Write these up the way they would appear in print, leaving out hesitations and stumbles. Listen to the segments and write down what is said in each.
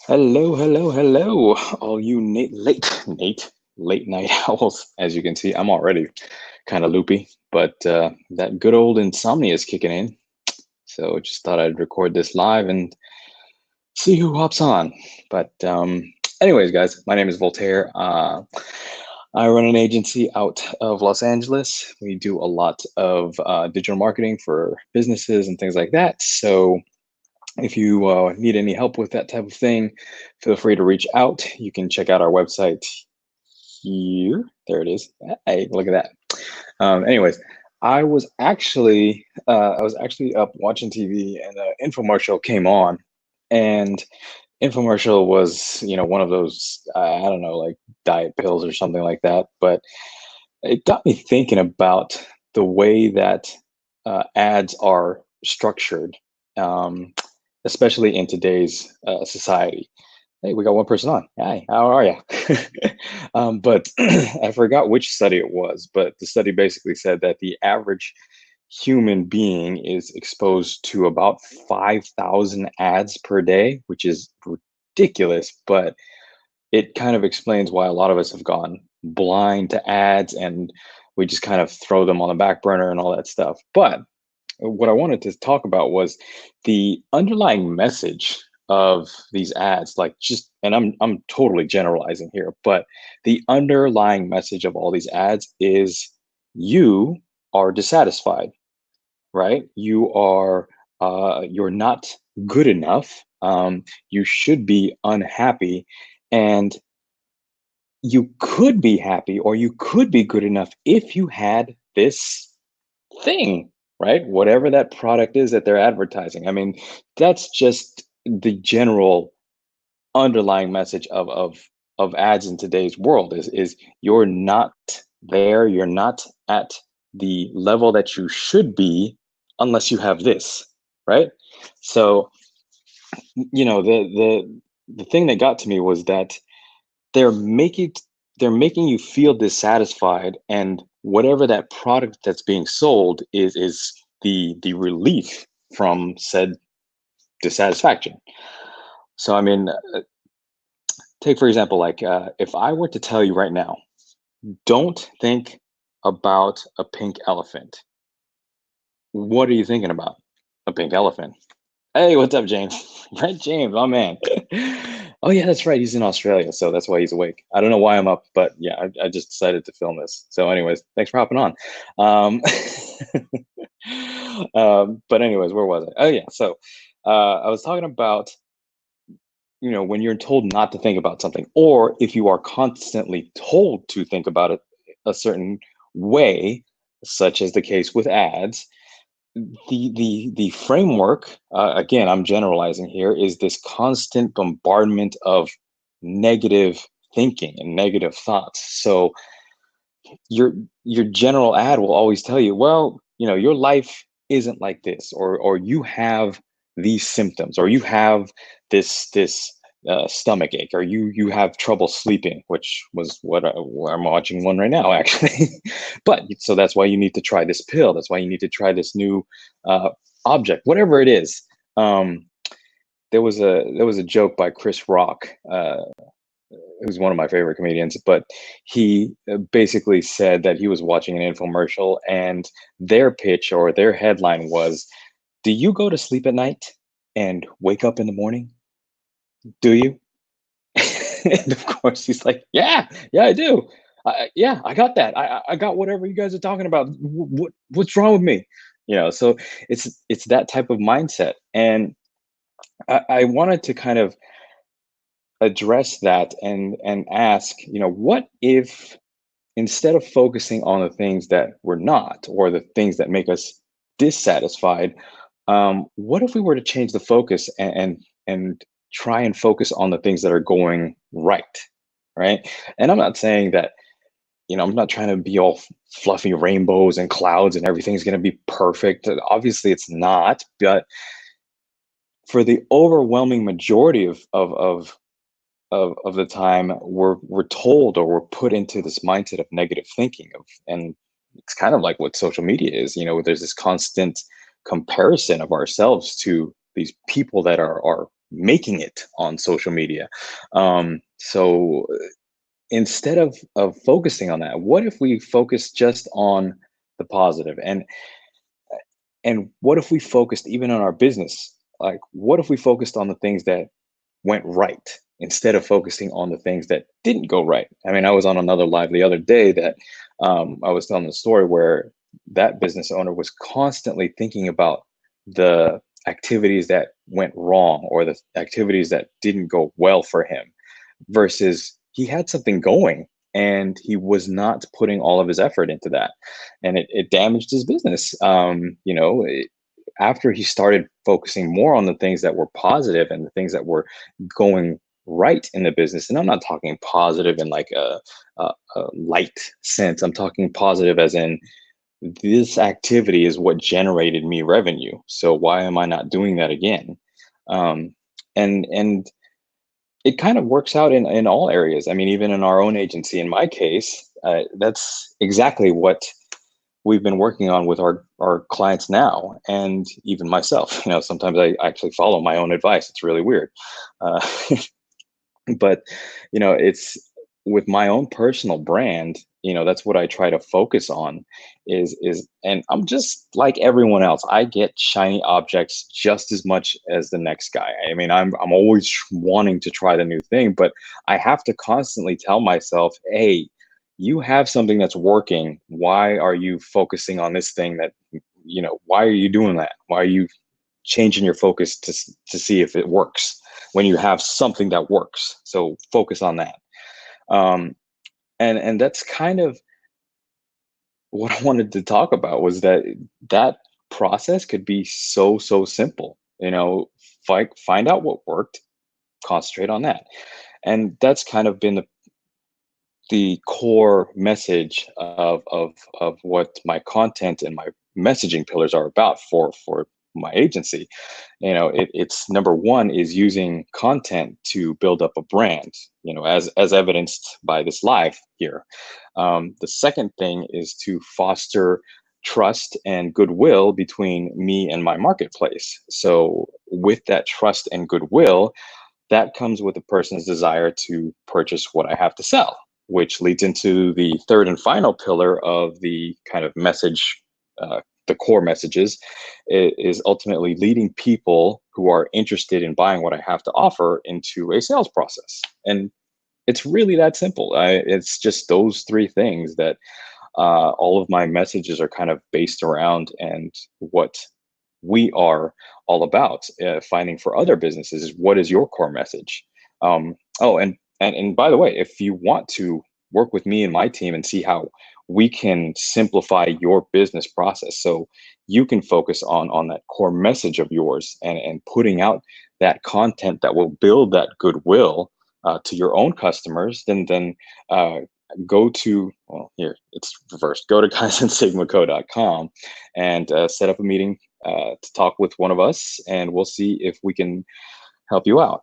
Hello, hello, hello, all you late night owls. As you can see, I'm already kind of loopy, but that good old insomnia is kicking in. So just thought I'd record this live and see who hops on. Anyways, guys, my name is Voltaire. I run an agency out of Los Angeles. We do a lot of digital marketing for businesses and things like that. So if you need any help with that type of thing, feel free to reach out. You can check out our website here. There it is. Hey, look at that. Anyways, I was actually up watching TV, and an infomercial came on, and infomercial was one of those I don't know, like diet pills or something like that. But it got me thinking about the way that ads are structured, um, especially in today's society. Hey, we got one person on. Hi, how are you? But I forgot which study it was, but the study basically said that the average human being is exposed to about 5,000 ads per day, which is ridiculous, but it kind of explains why a lot of us have gone blind to ads and we just kind of throw them on the back burner and all that stuff. But what I wanted to talk about was the underlying message of these ads, like just, and I'm totally generalizing here, but the underlying message of all these ads is you are dissatisfied, right? You're not good enough. You should be unhappy, and you could be happy or you could be good enough if you had this thing, right? Whatever that product is that they're advertising. I mean, that's just the general underlying message of ads in today's world is you're not there, you're not at the level that you should be unless you have this, right? So, the thing that got to me was that they're making they're making you feel dissatisfied, and whatever that product that's being sold is the relief from said dissatisfaction. So I mean, take for example, like if I were to tell you right now, don't think about a pink elephant, what are you thinking about? A pink elephant. Hey, what's up, James? Right, James, oh man. Oh yeah, that's right. He's in Australia, so that's why he's awake. I don't know why I'm up, but yeah, I just decided to film this. So, anyways, thanks for hopping on. Um, but anyways, where was I? Oh yeah, so I was talking about when you're told not to think about something, or if you are constantly told to think about it a certain way, such as the case with ads, the framework, again, I'm generalizing here, is this constant bombardment of negative thinking and negative thoughts. So your your general ad will always tell you, well, your life isn't like this, or you have these symptoms, or you have this stomach ache, or you have trouble sleeping, which was where I'm watching one right now, actually. But so that's why you need to try this pill. That's why you need to try this new uh, object, whatever it is. Um, there was a joke by Chris Rock, who's one of my favorite comedians, but he basically said that he was watching an infomercial, and their pitch or their headline was, "Do you go to sleep at night and wake up in the morning? Do you?" And of course, he's like, "Yeah, yeah, I do. Yeah, I got that. I got whatever you guys are talking about. What's wrong with me?" So it's that type of mindset, and I wanted to kind of address that and ask, what if instead of focusing on the things that we're not, or the things that make us dissatisfied, what if we were to change the focus and try and focus on the things that are going right, right? And I'm not saying that, I'm not trying to be all fluffy rainbows and clouds and everything's going to be perfect. Obviously, it's not. But for the overwhelming majority of the time, we're told, or we're put into this mindset of negative thinking and it's kind of like what social media is. There's this constant comparison of ourselves to these people that are making it on social media. So instead of focusing on that, what if we focus just on the positive? And what if we focused even on our business? Like, what if we focused on the things that went right instead of focusing on the things that didn't go right? I mean, I was on another live the other day that I was telling the story where that business owner was constantly thinking about the activities that went wrong or the activities that didn't go well for him versus he had something going and he was not putting all of his effort into that, and it damaged his business. After he started focusing more on the things that were positive and the things that were going right in the business, and I'm not talking positive in like a light sense, I'm talking positive as in this activity is what generated me revenue, so why am I not doing that again? Um, and and it kind of works out in all areas. I mean, even in our own agency, in my case, that's exactly what we've been working on with our clients now, and even myself. Sometimes I actually follow my own advice. It's really weird. Uh, but it's with my own personal brand. That's what I try to focus on is and I'm just like everyone else. I get shiny objects just as much as the next guy. I mean, I'm always wanting to try the new thing, but I have to constantly tell myself, hey, you have something that's working. Why are you focusing on this thing that, why are you doing that? Why are you changing your focus to see if it works when you have something that works? So focus on that. um and that's kind of what I wanted to talk about, was that process could be so simple. Find out what worked, concentrate on that. And that's kind of been the core message of what my content and my messaging pillars are about for my agency. It's number one is using content to build up a brand, as evidenced by this live here. The second thing is to foster trust and goodwill between me and my marketplace. So with that trust and goodwill, that comes with a person's desire to purchase what I have to sell, which leads into the third and final pillar of the kind of message, the core messages, is ultimately leading people who are interested in buying what I have to offer into a sales process. And it's really that simple. It's just those three things that all of my messages are kind of based around, and what we are all about finding for other businesses is, what is your core message? Oh, and by the way, if you want to work with me and my team and see how we can simplify your business process so you can focus on that core message of yours, and putting out that content that will build that goodwill to your own customers, then uh, go to, well, here it's reversed, go to kaizensigmaco.com and set up a meeting to talk with one of us, and we'll see if we can help you out.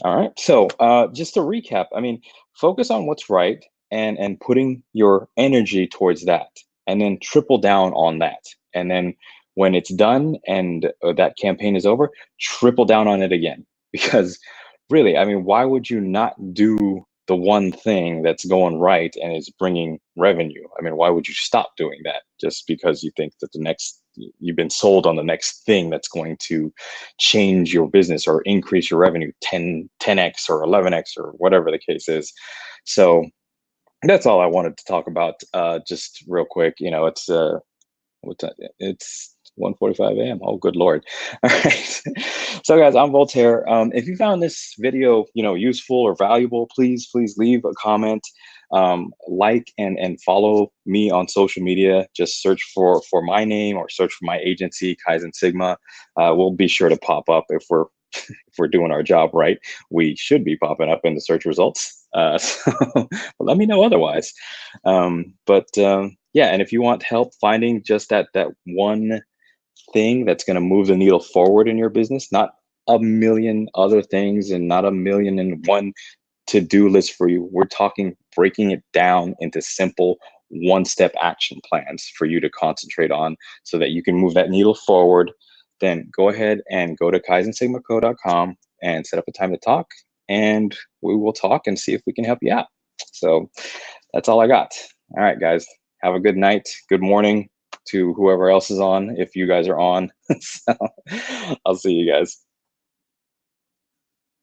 All right. So just to recap, I mean, focus on what's right, and putting your energy towards that, and then triple down on that. And then when it's done and that campaign is over, triple down on it again. Because really, I mean, why would you not do the one thing that's going right and is bringing revenue? I mean, why would you stop doing that just because you think that you've been sold on the next thing that's going to change your business or increase your revenue 10x or 11x or whatever the case is? So that's all I wanted to talk about. Just real quick, it's 1:45 a.m. Oh, good Lord. All right. So guys, I'm Voltaire. If you found this video, useful or valuable, please leave a comment, like and follow me on social media. Just search for my name or search for my agency, Kaizen Sigma. We'll be sure to pop up if we're doing our job right. We should be popping up in the search results. So let me know otherwise. But yeah, and if you want help finding just that one thing that's going to move the needle forward in your business, not a million other things and not a million and one to-do list for you. We're talking breaking it down into simple one-step action plans for you to concentrate on so that you can move that needle forward. Then go ahead and go to kaizensigmaco.com and set up a time to talk, and we will talk and see if we can help you out. So that's all I got. All right, guys. Have a good night. Good morning to whoever else is on, if you guys are on. So I'll see you guys.